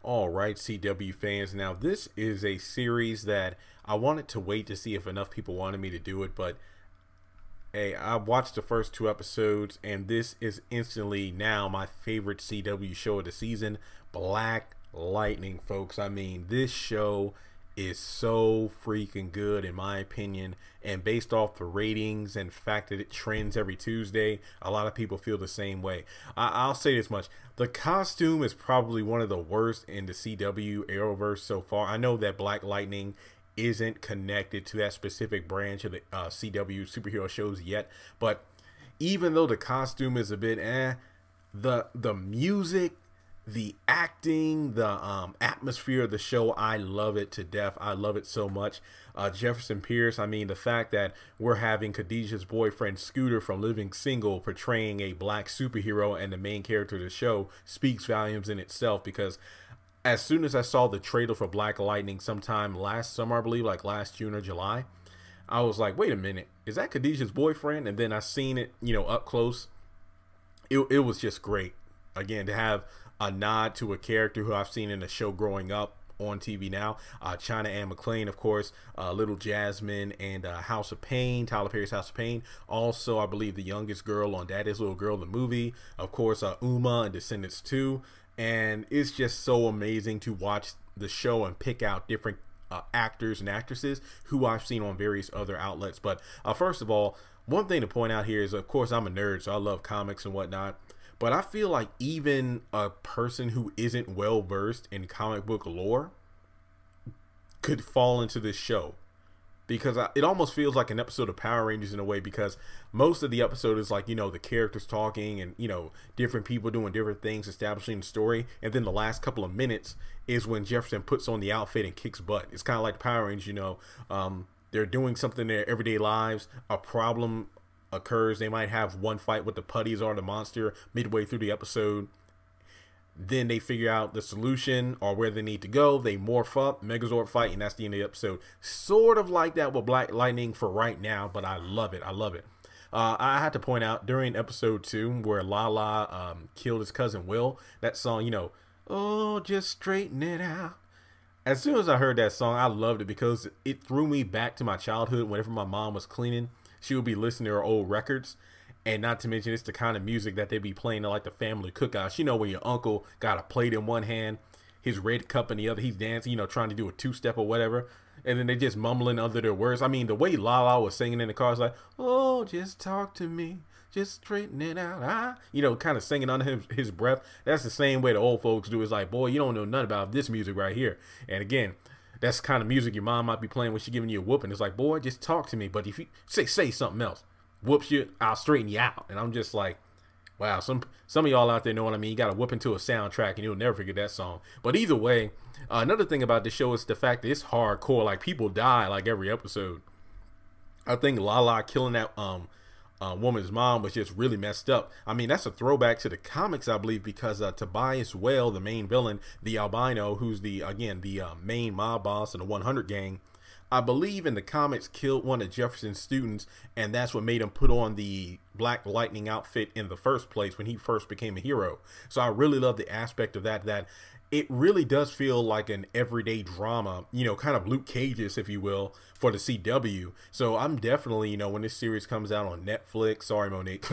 All right, CW fans. Now, this is a series that I wanted to wait to see if enough people wanted me to do it, but hey, I watched the first two episodes, and this is instantly now my favorite CW show of the season, Black Lightning, folks. I mean, this show is so freaking good in my opinion, and based off the ratings and fact that it trends every Tuesday, a lot of people feel the same way. I'll say this much: the costume is probably one of the worst in the CW Arrowverse so far. I know that Black Lightning isn't connected to that specific branch of the CW superhero shows yet, but even though the costume is a bit the music, the acting, the atmosphere of the show, I love it to death. I love it so much. Jefferson Pierce, I mean, the fact that we're having Khadijah's boyfriend Scooter from Living Single portraying a black superhero and the main character of the show speaks volumes in itself, because as soon as I saw the trailer for Black Lightning sometime last summer, I believe, like last June or July, I was like, wait a minute, is that Khadijah's boyfriend? And then I seen it, up close. It was just great. Again, to have a nod to a character who I've seen in the show growing up on TV now. China Anne McClain, of course, Little Jasmine, and House of Pain, Tyler Perry's House of Pain. Also, I believe the youngest girl on Daddy's Little Girl, the movie. Of course, Uma and Descendants 2. And it's just so amazing to watch the show and pick out different actors and actresses who I've seen on various other outlets. But first of all, one thing to point out here is, of course, I'm a nerd, so I love comics and whatnot. But I feel like even a person who isn't well versed in comic book lore could fall into this show, because it almost feels like an episode of Power Rangers in a way, because most of the episode is like, the characters talking and, different people doing different things, establishing the story. And then the last couple of minutes is when Jefferson puts on the outfit and kicks butt. It's kind of like the Power Rangers, they're doing something in their everyday lives. A problem occurs. They might have one fight with the putties or the monster midway through the episode. Then they figure out the solution or where they need to go. They morph up, Megazord fight, and that's the end of the episode. Sort of like that with Black Lightning for right now, but I love it. I love it. I had to point out during episode 2 where Lala killed his cousin Will, that song, oh, just straighten it out. As soon as I heard that song, I loved it because it threw me back to my childhood. Whenever my mom was cleaning, she would be listening to her old records. And not to mention, it's the kind of music that they be playing at like the family cookouts. When your uncle got a plate in one hand, his red cup in the other, he's dancing, trying to do a two-step or whatever. And then they just mumbling under their words. I mean, the way Lala was singing in the car is like, oh, just talk to me, just straighten it out. Kind of singing under his breath. That's the same way the old folks do. It's like, boy, you don't know nothing about this music right here. And again, that's the kind of music your mom might be playing when she's giving you a whooping. It's like, boy, just talk to me. But if you say something else, whoops you, I'll straighten you out. And I'm just like, wow, some of y'all out there know what I mean. You got to whoop into a soundtrack and you'll never forget that song. But either way, another thing about the show is the fact that it's hardcore. Like, people die like every episode. I think Lala killing that woman's mom was just really messed up. I mean, that's a throwback to the comics, I believe, because Tobias Whale, the main villain, the albino, who's the main mob boss in the 100 gang, I believe in the comics killed one of Jefferson's students, and that's what made him put on the Black Lightning outfit in the first place when he first became a hero. So I really love the aspect of that it really does feel like an everyday drama, kind of Luke Cage's, if you will, for the CW. So I'm definitely, when this series comes out on Netflix, sorry Monique,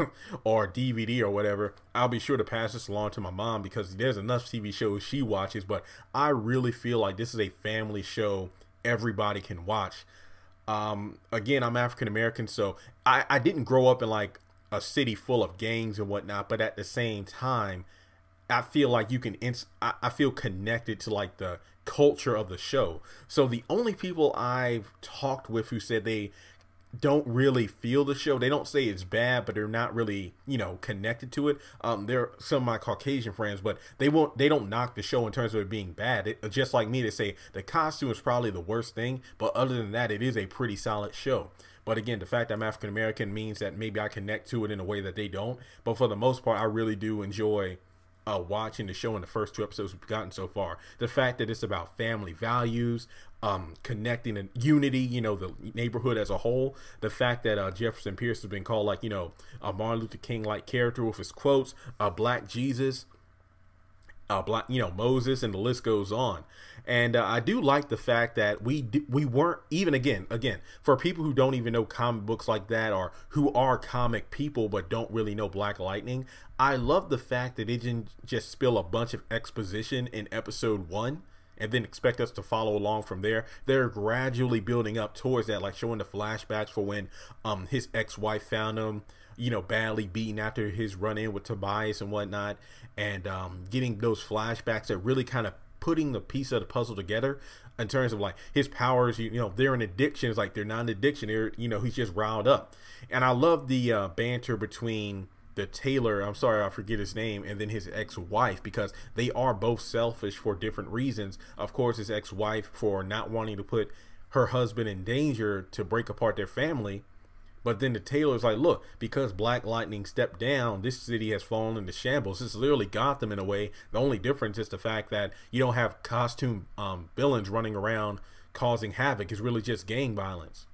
or DVD or whatever, I'll be sure to pass this along to my mom, because there's enough TV shows she watches, but I really feel like this is a family show everybody can watch. Again, I'm African American, so I didn't grow up in like a city full of gangs and whatnot, but at the same time, I feel like I feel connected to like the culture of the show. So the only people I've talked with who said they don't really feel the show, they don't say it's bad, but they're not really connected to it, they're some of my Caucasian friends, but they don't knock the show in terms of it being bad. Just like me, they say the costume is probably the worst thing, but other than that, it is a pretty solid show. But again, the fact that I'm African American means that maybe I connect to it in a way that they don't, but for the most part, I really do enjoy watching the show in the first 2 episodes we've gotten so far. The fact that it's about family values, connecting and unity, the neighborhood as a whole. The fact that Jefferson Pierce has been called like, a Martin Luther King like character with his quotes, a Black Jesus. Black, Moses, and the list goes on. And I do like the fact that we weren't even again for people who don't even know comic books like that, or who are comic people but don't really know Black Lightning. I love the fact that they didn't just spill a bunch of exposition in episode 1 and then expect us to follow along from there. They're gradually building up towards that, like showing the flashbacks for when his ex-wife found him, badly beaten after his run-in with Tobias and whatnot, and getting those flashbacks that really kind of putting the piece of the puzzle together in terms of like his powers. They're an addiction. It's like they're not an addiction. They're, he's just riled up. And I love the banter between the tailor, I'm sorry, I forget his name, and then his ex-wife, because they are both selfish for different reasons. Of course, his ex-wife for not wanting to put her husband in danger to break apart their family. But then the tailor's like, look, because Black Lightning stepped down, this city has fallen into shambles. It's literally Gotham in a way. The only difference is the fact that you don't have costume villains running around causing havoc. It's really just gang violence.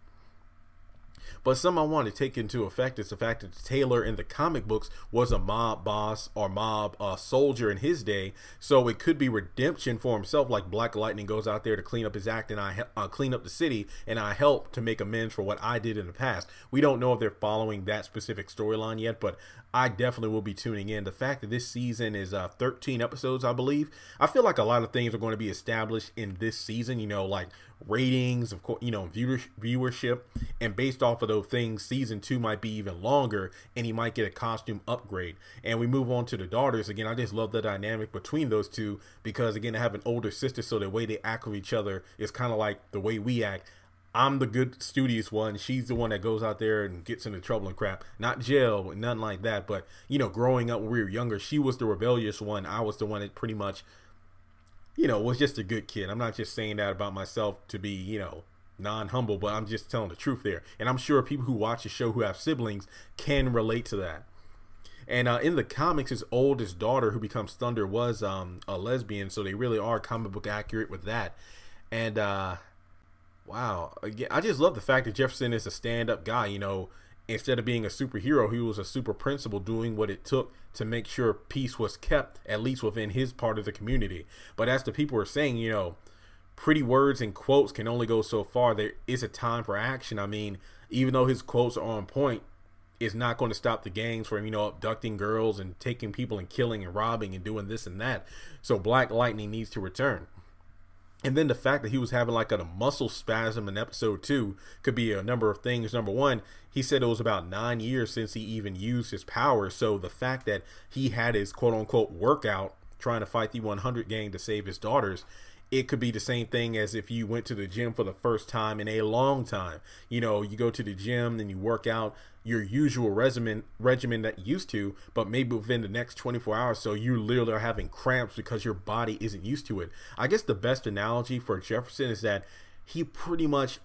But something I want to take into effect is the fact that the tailor in the comic books was a mob boss or mob soldier in his day. So it could be redemption for himself, like Black Lightning goes out there to clean up his act, and I clean up the city, and I help to make amends for what I did in the past. We don't know if they're following that specific storyline yet, but I definitely will be tuning in. The fact that this season is 13 episodes, I believe, I feel like a lot of things are going to be established in this season, like ratings, of course, viewership, and based off of those things, season 2 might be even longer, and he might get a costume upgrade. And we move on to the daughters. Again, I just love the dynamic between those two, because again, they have an older sister, so the way they act with each other is kind of like the way we act. I'm the good, studious one. She's the one that goes out there and gets into trouble and crap. Not jail, nothing like that. But, growing up when we were younger, she was the rebellious one. I was the one that pretty much, was just a good kid. I'm not just saying that about myself to be, non-humble, but I'm just telling the truth there. And I'm sure people who watch the show who have siblings can relate to that. And in the comics, his oldest daughter, who becomes Thunder, was a lesbian. So they really are comic book accurate with that. And, wow. Again, I just love the fact that Jefferson is a stand-up guy. Instead of being a superhero, he was a super principal, doing what it took to make sure peace was kept, at least within his part of the community. But as the people are saying, pretty words and quotes can only go so far. There is a time for action. I mean, even though his quotes are on point, it's not going to stop the gangs from, abducting girls and taking people and killing and robbing and doing this and that. So Black Lightning needs to return. And then the fact that he was having like a muscle spasm in episode 2 could be a number of things. Number one, he said it was about 9 years since he even used his power. So the fact that he had his quote unquote workout trying to fight the 100 gang to save his daughters, it could be the same thing as if you went to the gym for the first time in a long time. You go to the gym and you work out your usual regimen that you used to, but maybe within the next 24 hours, so you literally are having cramps because your body isn't used to it. I guess the best analogy for Jefferson is that he pretty much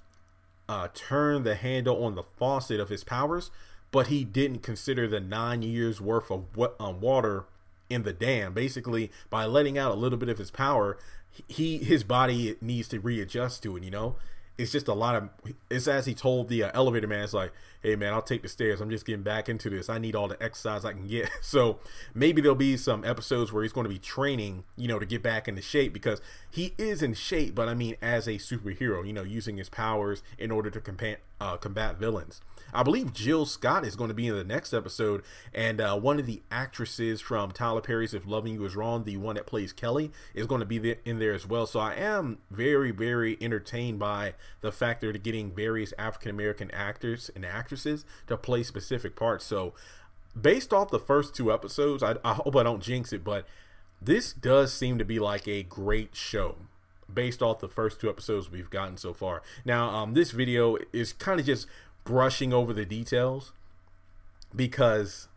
turned the handle on the faucet of his powers, but he didn't consider the 9 years worth of water in the dam. Basically, by letting out a little bit of his power, his body needs to readjust to it. It's just a lot of, it's as he told the elevator man, it's like, hey man, I'll take the stairs, I'm just getting back into this, I need all the exercise I can get. So maybe there'll be some episodes where he's going to be training, to get back into shape, because he is in shape, but I mean as a superhero, using his powers in order to combat villains. I believe Jill Scott is going to be in the next episode, and one of the actresses from Tyler Perry's If Loving You Is Wrong, the one that plays Kelly, is going to be in there as well. So I am very, very entertained by the fact that they're getting various African-American actors and actresses to play specific parts. So based off the first 2 episodes, I hope I don't jinx it, but this does seem to be like a great show based off the first 2 episodes we've gotten so far. Now, this video is kind of just brushing over the details, because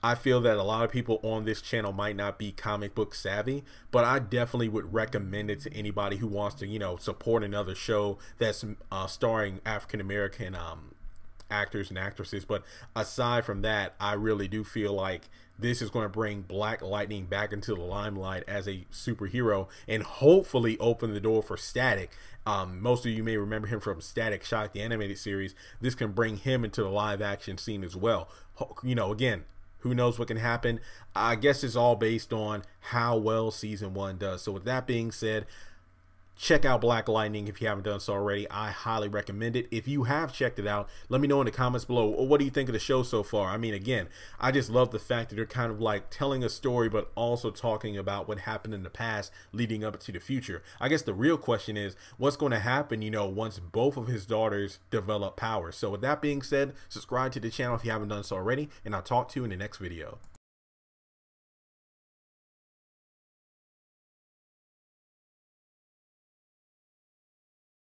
I feel that a lot of people on this channel might not be comic book savvy, but I definitely would recommend it to anybody who wants to, support another show that's starring African-American actors and actresses. But aside from that, I really do feel like this is going to bring Black Lightning back into the limelight as a superhero, and hopefully open the door for Static. Most of you may remember him from Static Shock, the animated series. This can bring him into the live action scene as well. Again, Who knows what can happen? I guess it's all based on how well season 1 does. So with that being said, check out Black Lightning if you haven't done so already. I highly recommend it. If you have checked it out, let me know in the comments below. What do you think of the show so far? I mean, again, I just love the fact that they're kind of like telling a story, but also talking about what happened in the past leading up to the future. I guess the real question is what's going to happen, you know, once both of his daughters develop powers. So with that being said, subscribe to the channel if you haven't done so already, and I'll talk to you in the next video.